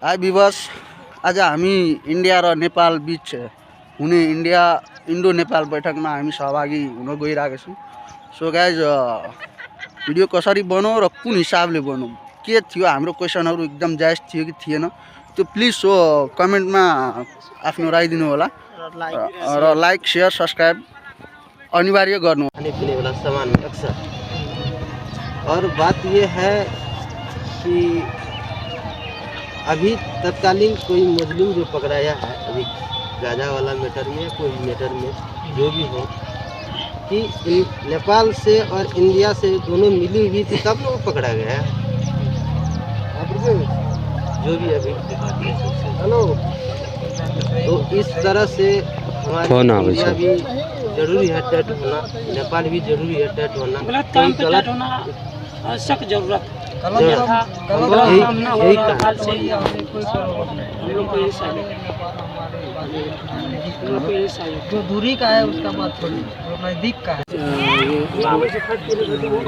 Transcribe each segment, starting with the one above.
High विवास आज हामी India र नेपाल बीच हुने इन्डो नेपाल बैठकमा हामी सहभागी हुन गइरहेका छौँ। सो गाइज भिडियो कसरी बनाऊ र कुन हिसाबले बनाऊ, के थियो हाम्रो क्वेसनहरू एकदम जायज थियो कि थिएन, त्यो प्लिज सो कमेन्टमा आफ्नो राय दिनु होला र लाइक शेयर सब्सक्राइब अनिवार्य गर्नु। खाने पीने वाला सामान में अक्सर। और बात ये है कि अभी तत्कालीन कोई मुस्लिम जो पकड़ाया है अभी गाजा वाला मैटर में, कोई मैटर में जो भी हो, कि नेपाल से और इंडिया से दोनों मिली हुई थी तब वो पकड़ा गया है। जो भी अभी हेलो, तो इस तरह से हमारी इंडिया भी जरूरी है टैट होना, नेपाल भी जरूरी है टैट होना, कोई गलत होना आवश्यक जरूरत जो दूरी का है उसका बात थोड़ी, नज़दीक का है।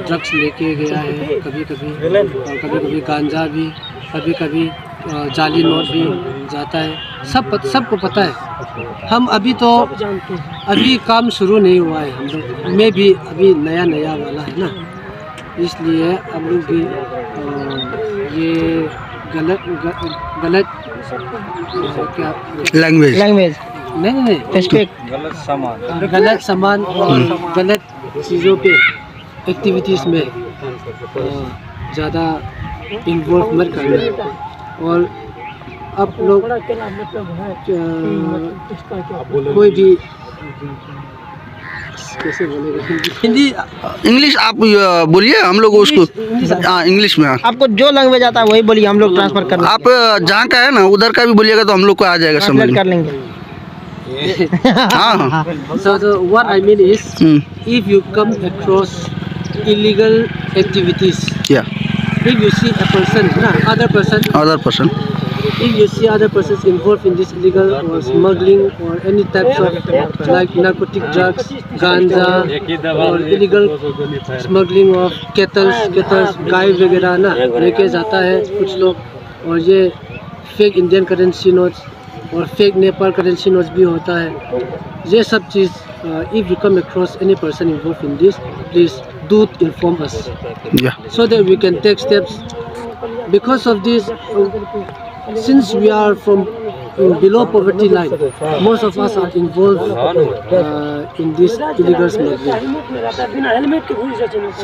ड्रग्स लेके गया है कभी कभी, और कभी कभी गांजा भी, कभी कभी जाली नोट भी जाता है। सबको पता है। हम अभी तो अभी काम शुरू नहीं हुआ है, हम लोग में भी अभी नया वाला है ना, इसलिए हम लोग भी ये गलत क्या लैंग्वेज नहीं गलत सामान और गलत चीज़ों पे एक्टिविटीज़ में ज़्यादा इन्वॉल्व मत करना। और आप लोग कोई भी कैसे बोलेगा, हिंदी इंग्लिश आप बोलिए, हम लोग उसको इंग्लिश में। आपको जो लैंग्वेज आता है वही बोलिए, हम लोग ट्रांसफर कर आप जहाँ का है ना उधर का भी बोलिएगा तो हम लोग को आ जाएगा समझ में। कर लेंगे। हाँ So what I mean is, if you come across illegal activities, yeah, if you see a person, other person, if you see other persons involved in this illegal or smuggling or any types of like narcotic drugs, ganja or illegal smuggling of cattle गाय वगैरह ना लेके जाता है कुछ लोग, और ये fake Indian currency notes और फेक नेपाल करेंसी नोट्स भी होता है। ये सब चीज़ if you come across any person involved in this, please do inform us, yeah, so that we can take steps. Because of this, since we are from below poverty line, most of us are involved in this illegal smuggling.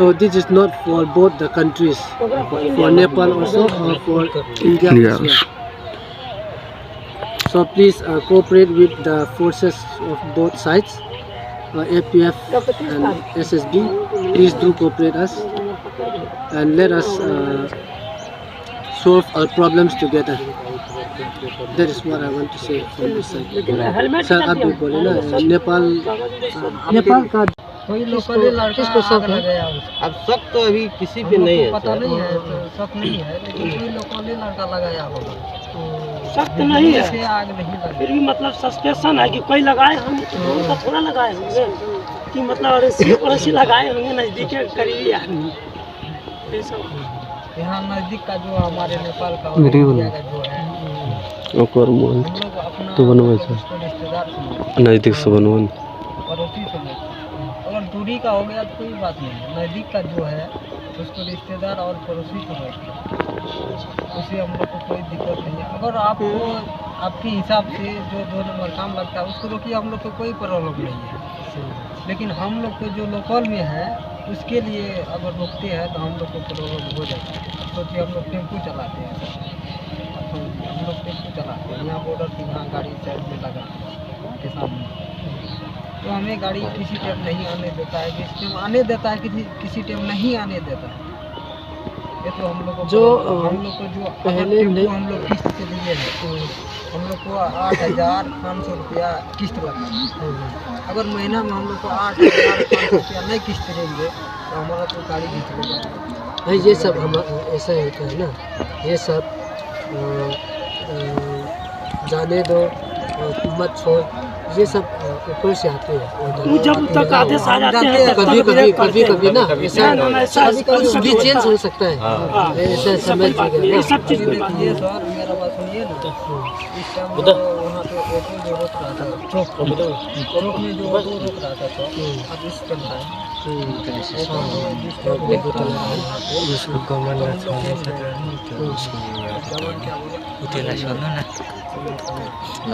So this is not for both the countries, for Nepal also or for India as well. So please cooperate with the forces of both sides, APF and SSB. Please do cooperate us and let us solve our problems together. That is what I want to say from this side. Sir आप भी बोले ना, नेपाल का कोई locally लड़का किसको शक है? अब शक तो अभी किसी पे नहीं है, पता नहीं है, शक नहीं है, लेकिन कोई लोकली लड़का लगाया होगा। शक तो नहीं है, से आग नहीं लगी। फिर भी मतलब सस्पेंशन है कि कोई लगाए, हम तो थोड़ा लगाए होंगे कि मतलब अड़ोसी लगाए होंगे, नज़दीक के करीबी आदमी। यहाँ नज़दीक का जो हमारे नेपाल का और इंडिया का जो है, हम लोग अपना तो बनवाए उसको रिश्तेदार नज़दीक से बनवान पड़ोसी समझते हैं। अगर दूरी का हो गया तो कोई बात नहीं, नज़दीक का जो है उसको रिश्तेदार और पड़ोसी समझते हैं, उससे हम लोग को कोई दिक्कत नहीं है। अगर आपको आपके हिसाब से जो 2 नंबर काम लगता है उसको रोकिए, हम लोग को कोई प्रॉब्लम नहीं है। लेकिन हम लोग को जो लोकल में है उसके लिए अगर रोकते हैं तो हम लोग को प्रॉब्लम हो जाता है। सोचिए हम लोग टेम्पू चलाते हैं, यहाँ बॉर्डर पे यहाँ गाड़ी साइड में लगा के सामने, तो हमें गाड़ी किसी टाइम नहीं आने देता है, किसी टाइम आने देता है, किसी टाइम नहीं आने देता है। ये तो हम लोग को जो पहले हम लोग किस्त के लिए है, तो हम लोग को 8,500 रुपया किस्त लगता है। अगर महीना में हम लोग को 8,500 रुपया नहीं किस्त देंगे तो हमारा तो गाड़ी खींच लेगा। भाई ये सब हम ऐसा होता है ना, ये सब जाने दो, मत छोड़, ये सब ऊपर से आते हैं। वो जब तक आदेश आ जाते हैं तब कभी तक कभी ब्रेक कभी करते कभी ना हैं। ऐसा कुछ भी चेंज हो सकता है, ऐसा समझ ये सब चीज की बात ये है। सर मेरा बात सुनिए ना, इस टाइम वहाँ पे ऑटो जो रोक रहा था चौक में जो ऑटो रोक रहा था चौक, अब इस टाइम है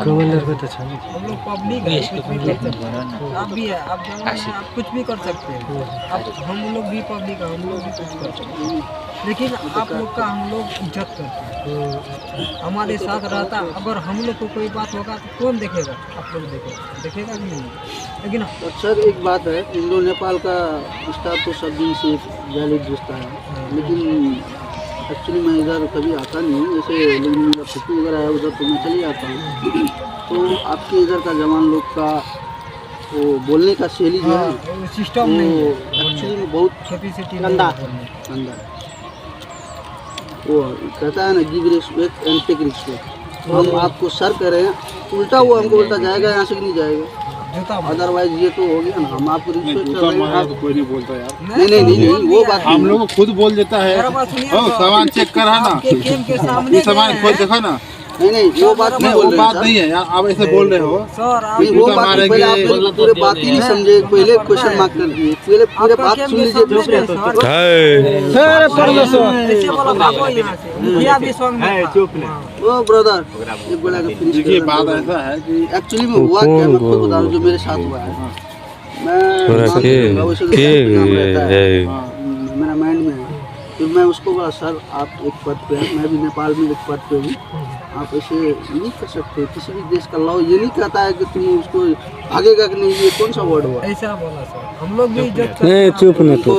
गवर्नर को तो हम लोग पब्लिक है, कुछ भी कर सकते हैं। आप भी है, आप जवान हैं, आप कुछ भी कर सकते हैं। अब हम लोग भी पब्लिक है, हम लोग भी कुछ कर सकते हैं, लेकिन आप लोग का हम लोग इज्जत करते हैं, हमारे साथ रहता। अगर हम लोग को कोई बात होगा तो कौन देखेगा? आप लोग देखेगा कि नहीं? लेकिन तो सर एक बात है, इंडो नेपाल का रिश्ता तो सब दिन से वैलिड रिश्ता है, लेकिन एक्चुअली मैं इधर कभी आता नहीं हूँ जैसे, लेकिन मेरा फुफू वगैरह है उधर तो मैं चले जाता हूँ। तो आपके इधर का जवान लोग का वो बोलने का शैली जो है सिस्टम वो नहीं है, एक्चुअली में बहुत कैपेसिटी गंदा है। वो कहता है ना, give respect and take respect. हम आपको सर करें, उल्टा वो हमको उल्टा जाएगा, यहाँ से नहीं जाएगा। अदरवाइज ये तो हो गया ना, हम आपको रिस्पेक्ट कर रहे हैं, आप कोई नहीं बोलता यार, नहीं वो बात हम लोग को खुद बोल देता है। ओ, सामान चेक कर है ना, ये सामान खोल देखा ना, नहीं वो बात नहीं नहीं वो बोल रहे बात हैं नहीं है यार, आप ऐसे बोल रहे हो। सर आप नहीं वो जूता बात नहीं, पहले आप मारेंगे। पूरे बात ही नहीं समझे, पहले क्वेश्चन मार्क कर दिए, पहले पूरे बात सुन लीजिए। ऐसे बोला भागो यहाँ से, मुखिया भी सॉन्ग में था। ओ ब्रदर, एक बोला कि फिनिश देखिए बात ऐसा है कि एक्चुअली में हुआ क्या, मैं खुद बता रहा हूँ जो मेरे साथ हुआ है। मैं वैसे तो सब नाम रहता है, मेरा माइंड में है। फिर मैं उसको बोला, सर आप एक पद पे हैं, मैं भी नेपाल में एक पद पे हूँ, आप ऐसे नहीं कर सकते। किसी भी देश का लॉ ये नहीं कहता है कि तुम उसको भागेगा कि नहीं, ये कौन सा वर्ड हुआ? ऐसा बोला सर, हम लोग भी इज्जत करते हैं। तो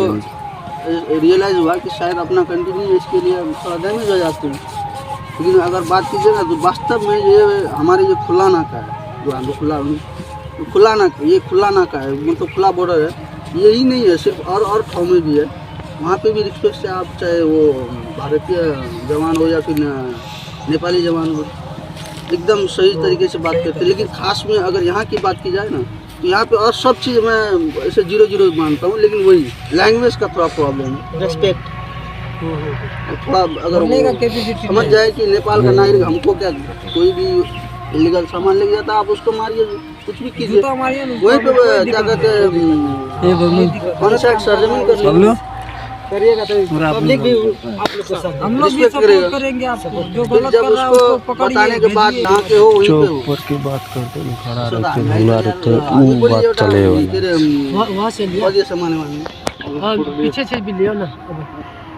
रियलाइज़ हुआ कि शायद अपना कंटिन्यू इसके लिए थोड़ा डैमेज हो जाते हैं। लेकिन अगर बात कीजिएगा तो वास्तव में ये हमारे ये खुला नाका है, जो हम खुला नाका, ये खुला नाका है, मतलब खुला बॉर्डर है। यही नहीं है, सिर्फ और ठाव में भी है, वहाँ पे भी रिस्पेक्ट से आप चाहे वो भारतीय जवान हो या फिर नेपाली जवान हो, एकदम सही तरीके से बात करते हैं। लेकिन खास में अगर यहाँ की बात की जाए ना, तो यहाँ पे और सब चीज़ मैं ऐसे 0-0 मानता हूँ, लेकिन वही लैंग्वेज का थोड़ा प्रॉब्लम है। रेस्पेक्ट थोड़ा अगर बोलने का वो कैपेसिटी समझ जाए कि नेपाल का नागरिक हमको क्या, कोई भी इलीगल सामान लेके जाता है, आप उसको मारिए, कुछ भी कीजिए, जूता मारिए ना, वहीं पे क्या कहते हैं ऑन साइड सर्जरी कर लीजिए, करिएगा तो पब्लिक भी आप लोग के साथ, हम लोग भी Respect करेगा। सपोर्ट करेंगे आपको। जो फिर गलत जब कर रहा है उसको उसको पकड़िए, बताने के बाद भेजिए। जहाँ के हो वहीं पे हो। की बात करते हैं, खड़ा रहते सुधार, हैं, नहीं भूला यार, रहते हैं, आगे वो बोलिए बात बेटा, चले वाला। फिर वहाँ से लिया। और ये सामान वामान पीछे से भी लियो ना।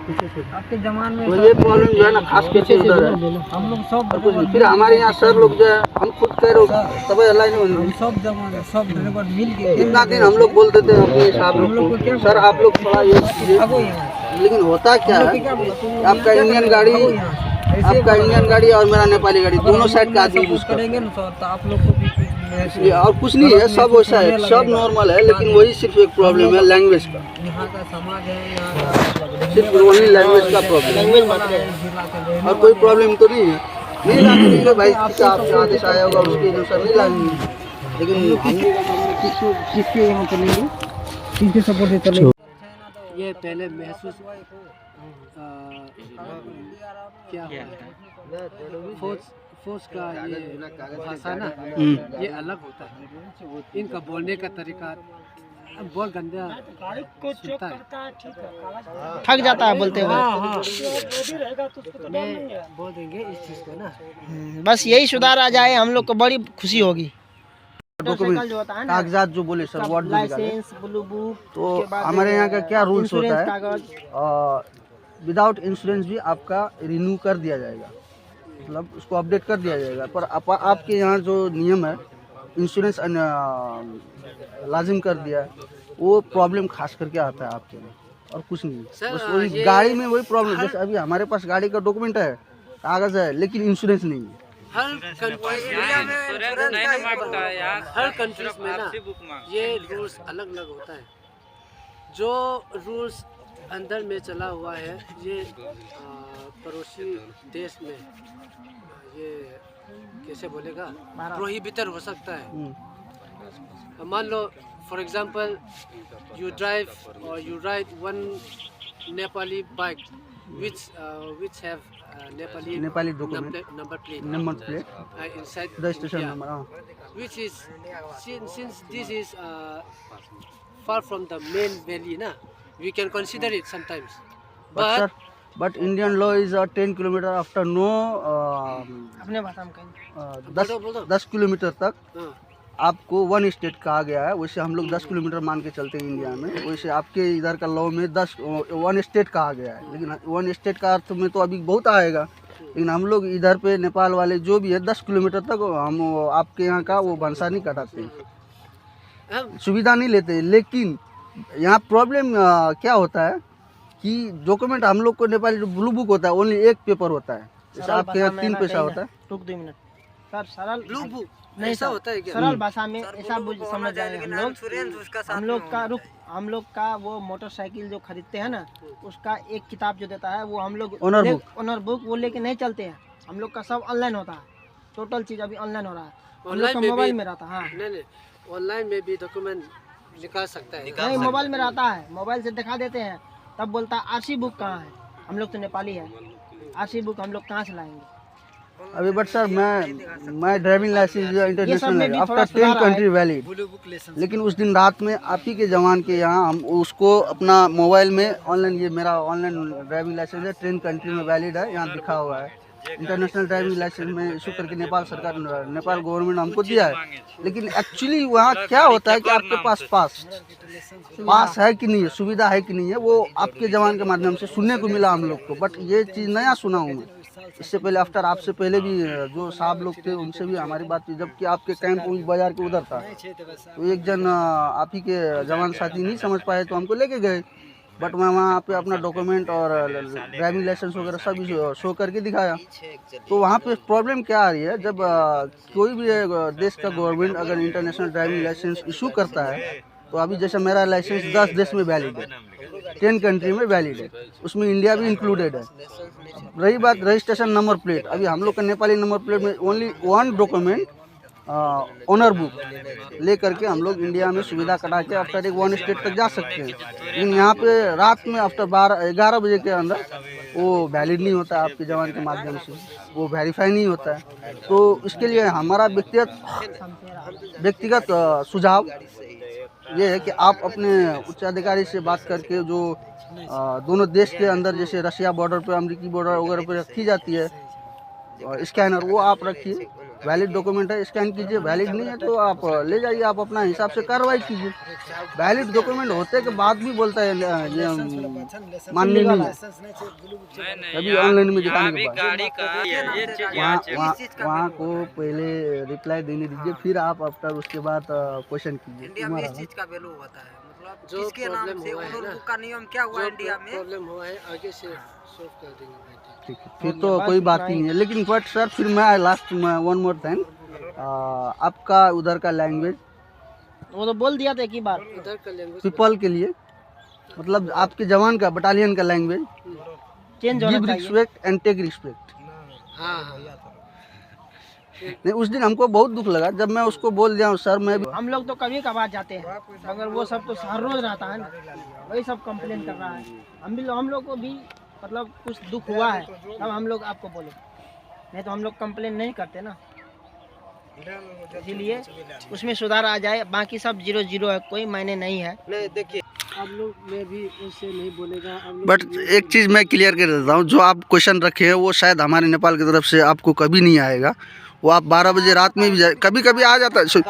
आपके जमाने में तो ये प्रॉब्लम जो है ना, खास करके उधर है। हम लोग सब और कुछ नहीं। फिर हमारे यहाँ सर लोग जो है, हम खुद कह रहे हो तब अल्लाह हम ने सब जमाने सब ड्राइवर मिल के इतना दिन हम लोग बोल देते हैं अपने हिसाब लोग को, सर आप लोग थोड़ा ये कीजिए। भागो यहाँ से। लेकिन होता क्या है, क्या बोला तुम? आपका इंडियन गाड़ी, आपका इंडियन गाड़ी और मेरा नेपाली गाड़ी, दोनों साइड का आदमी यूज करता है। करेंगे ना सर, तो आप लोग को भी कुछ इसलिए और कुछ नहीं है, सब वैसा है, सब नॉर्मल है, लेकिन वही सिर्फ एक प्रॉब्लम है लैंग्वेज का, यहाँ का समाज है, यहाँ का सिर्फ वही लैंग्वेज का प्रॉब्लम, और कोई प्रॉब्लम तो नहीं है। नहीं लाने देंगे भाई, आपका आदेश आया होगा उसके अनुसार नहीं लाएंगे, लेकिन किसके यहाँ चलेंगे, किसके सपोर्ट से चलेंगे? ये पहले महसूस क्या हुआ, फोर्स का ये भाषा ना, ये अलग होता है। इनका बोलने का तरीका बहुत गंदा सुनता है, थक जाता है बोलते हुए। मैं बोल देंगे इस चीज़ को ना। बस यही सुधार आ जाए, हम लोग को बड़ी खुशी होगी। डॉक्यूमेंट कागजात जो बोले sir, what license, blue book, तो हमारे यहाँ का क्या रूल्स होता है, कागज, विदाउट इंश्योरेंस भी आपका रिन्यू कर दिया जाएगा, मतलब उसको अपडेट कर दिया जाएगा। पर आपके यहाँ जो नियम है, इंश्योरेंस लाजिम कर दिया है, वो प्रॉब्लम खास करके आता है आपके में, और कुछ नहीं। बस वही गाड़ी में वही प्रॉब्लम, जैसे अभी हमारे पास गाड़ी का डॉक्यूमेंट है, कागज़ है, लेकिन इंश्योरेंस नहीं है। हर कंट्रीज में ना ये रूल्स अलग अलग होता है। जो रूल्स अंदर में चला हुआ है, ये पड़ोसी देश में ये कैसे बोलेगा, प्रोहिबिटर हो सकता है। मान लो for example you drive or you ride one Nepali bike which have Nepali document, number plate number plate, inside registration yeah, number. which is since this is far from the main valley na, we can consider it sometimes, But sir, but Indian law is 10 kilometre after no अपने भाषा में कहेंगे 10 kilometre तक हाँ, आपको one state कहा गया है। वैसे हम लोग 10 किलोमीटर मान के चलते हैं इंडिया में, वैसे आपके इधर का लॉ में 10 वन स्टेट कहा गया है। लेकिन वन स्टेट का अर्थ में तो अभी बहुत आएगा, लेकिन हम लोग इधर पे नेपाल वाले जो भी है 10 किलोमीटर तक हम आपके यहाँ का वो भंसा नहीं कटाते हैं, सुविधा नहीं लेते। लेकिन यहाँ प्रॉब्लम क्या होता है कि डॉक्यूमेंट हम लोग को नेपाली जो ब्लू बुक होता है ओनली एक पेपर होता है, जैसे आपके यहाँ 3 पैसा होता है। रुक 2 मिनट सर, सरल ब्लू बुक नहीं ऐसा सर, होता है क्या? सरल भाषा में ऐसा समझ जाएंगे हम लोग का वो मोटरसाइकिल जो खरीदते हैं ना, उसका एक किताब जो देता है वो हम लोग ओनर बुक वो लेके नहीं चलते हैं। हम लोग का सब ऑनलाइन होता है, टोटल चीज अभी ऑनलाइन हो रहा है, हम लोग का मोबाइल में रहता है। हाँ नहीं ऑनलाइन में भी डॉक्यूमेंट निकाल सकता है, नहीं मोबाइल में रहता है, मोबाइल से दिखा देते हैं, तब बोलता है आरसी बुक कहाँ है। हम लोग तो नेपाली है, आरसी बुक हम लोग कहाँ से लाएंगे? अभी बट सर मैं ड्राइविंग लाइसेंस इंटरनेशनल है आफ्टर 10 कंट्री वैलिड, लेकिन उस दिन रात में आप ही के जवान के यहाँ हम उसको अपना मोबाइल में ऑनलाइन, ये मेरा ऑनलाइन ड्राइविंग लाइसेंस है 10 कंट्री में वैलिड है, यहाँ लिखा हुआ है इंटरनेशनल ड्राइविंग लाइसेंस में इशू करके नेपाल सरकार नेपाल गवर्नमेंट हमको दिया है। लेकिन एक्चुअली वहाँ क्या होता है कि आपके पास पास है कि नहीं है, सुविधा है कि नहीं है, वो आपके जवान के माध्यम से सुनने को मिला हम लोग को। बट ये चीज़ नया सुना हूँ मैं, इससे पहले आफ्टर आपसे पहले भी जो साहब लोग थे उनसे भी हमारी बात थी, जबकि आपके कैंप बाजार के उधर था, तो एक जन आप ही के जवान साथी नहीं समझ पाए तो हमको लेके गए। बट मैं वहाँ पे अपना डॉक्यूमेंट और ड्राइविंग लाइसेंस वगैरह सब शो करके दिखाया। तो वहाँ पे प्रॉब्लम क्या आ रही है, जब कोई भी देश का गवर्नमेंट अगर इंटरनेशनल ड्राइविंग लाइसेंस इशू करता है, तो अभी जैसे मेरा लाइसेंस 10 देश में वैलिड है, 10 कंट्री में वैलिड है, उसमें इंडिया भी इंक्लूडेड है। रही बात रजिस्ट्रेशन नंबर प्लेट, अभी हम लोग का नेपाली नंबर प्लेट में only one document owner book ले करके हम लोग इंडिया में सुविधा कटा के आफ्टर एक वन स्टेट तक जा सकते हैं। लेकिन यहाँ पे रात में आफ्टर 11 बजे के अंदर वो वैलिड नहीं होता है, आपके जवान के माध्यम से वो वेरीफाई नहीं होता है। तो इसके लिए हमारा व्यक्तिगत सुझाव ये है कि आप अपने उच्चाधिकारी से बात करके जो दोनों देश के अंदर जैसे रशिया बॉर्डर पे, अमेरिकी बॉर्डर वगैरह पे रखी जाती है स्कैनर, वो आप रखिए, वैलिड डॉक्यूमेंट है स्कैन कीजिए, वैलिड नहीं है तो आप ले जाइए, आप अपना हिसाब से कार्रवाई कीजिए। वैलिड डॉक्यूमेंट होते के बाद भी बोलता है ये माननीय नहीं है, अभी ऑनलाइन में दिखाने के बाद वहाँ को पहले रिप्लाई देने दीजिए, फिर आप आफ्टर उसके बाद क्वेश्चन कीजिए। इंडिया में इस चीज का वैल्यू होता है, मतलब किसके नाम से ओनर बुक का नियम क्या हुआ इंडिया में, प्रॉब्लम हुआ है आगे से सॉल्व कर देंगे भाई। ठीक है, फिर तो कोई बात ही नहीं है। लेकिन बट सर फिर मैं लास्ट में वन मोर थिंग, आपका उधर का लैंग्वेज वो तो बोल दिया था एक ही बार, इधर का लैंग्वेज पीपल के लिए, मतलब आपके जवान का बटालियन का लैंग्वेज चेंज होना गिव चाहिए। Respect and take respect. हाँ नहीं, उस दिन हमको बहुत दुख लगा जब मैं उसको बोल दिया सर मैं भी। हम लोग तो कभी कभार जाते हैं, मगर वो सब तो हर रोज रहता है ना, वही सब कंप्लेन कर रहा है। हम लोग को भी मतलब कुछ दुख हुआ है तब हम लोग आपको बोले, नहीं तो हम लोग कंप्लेन नहीं करते ना, इसीलिए उसमें सुधार आ जाए। बाकी सब 0-0 है, कोई मायने नहीं है। नहीं देखिए आप लोग में भी उससे नहीं बोलेगा। बट एक चीज़ मैं क्लियर कर देता हूँ, जो आप क्वेश्चन रखे हैं वो शायद हमारे नेपाल की तरफ से आपको कभी नहीं आएगा, वो आप 12 बजे रात में भी कभी कभी आ जाता है।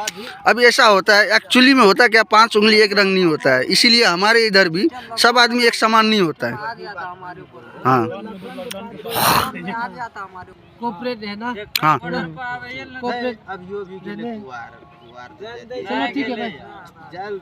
अभी ऐसा होता है एक्चुअली में होता है क्या, 5 उंगली एक रंग नहीं होता है, इसीलिए हमारे इधर भी सब आदमी एक समान नहीं होता है। हाँ कोऑपरेट रहना, हाँ कोऑपरेट अभियो भी चलो ठीक है भाई, जल्द